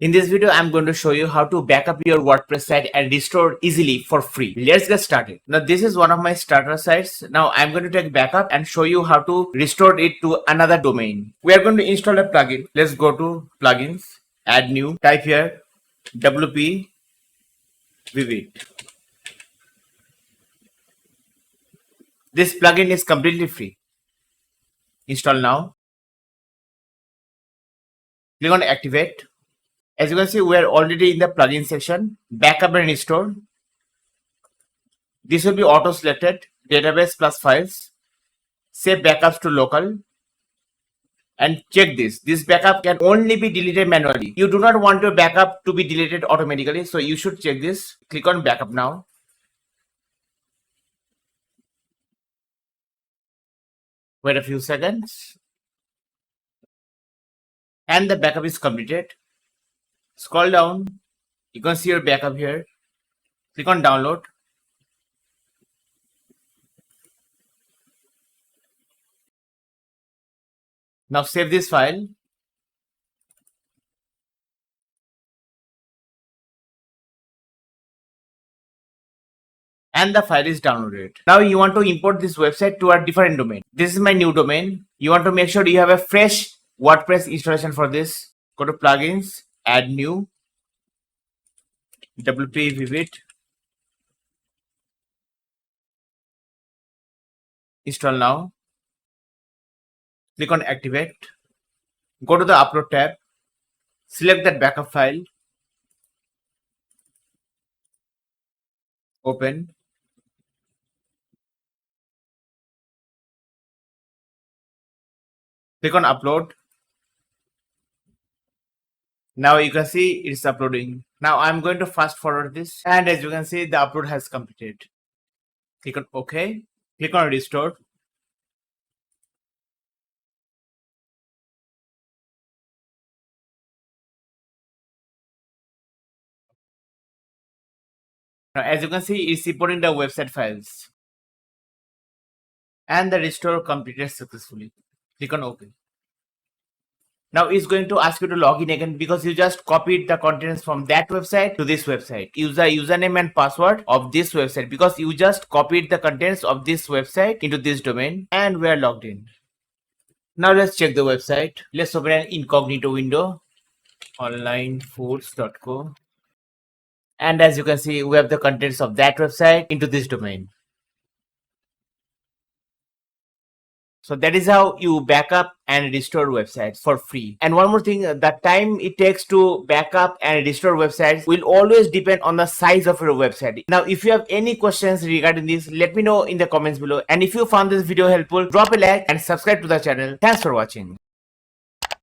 In this video, I'm going to show you how to back up your WordPress site and restore easily for free. Let's get started. Now, this is one of my starter sites. Now, I'm going to take backup and show you how to restore it to another domain. We are going to install a plugin. Let's go to plugins, add new, type here WP Vivid. This plugin is completely free. Install now. Click on activate. As you can see, we are already in the plugin section, backup and restore. This will be auto selected, database plus files, save backups to local, and check this. This backup can only be deleted manually. You do not want your backup to be deleted automatically, so you should check this. Click on backup now. Wait a few seconds. And the backup is completed. Scroll down, you can see your backup here. Click on download. Now save this file. And the file is downloaded. Now you want to import this website to a different domain. This is my new domain. You want to make sure you have a fresh WordPress installation for this. Go to plugins, add new, WP Vivid, install now. Click on activate. Go to the upload tab, select that backup file, open. Click on upload. Now you can see it's uploading. Now I'm going to fast forward this, and as you can see, the upload has completed. Click on OK. Click on restore. Now as you can see, it's importing the website files. And the restore completed successfully. Click on OK. Now it's going to ask you to log in again because you just copied the contents from that website to this website. Use the username and password of this website because you just copied the contents of this website into this domain, and we are logged in. Now let's check the website. Let's open an incognito window, onlinefoods.co. And as you can see, we have the contents of that website into this domain. So that is how you backup and restore websites for free. And one more thing, the time it takes to backup and restore websites will always depend on the size of your website. Now, if you have any questions regarding this, let me know in the comments below. And if you found this video helpful, drop a like and subscribe to the channel. Thanks for watching.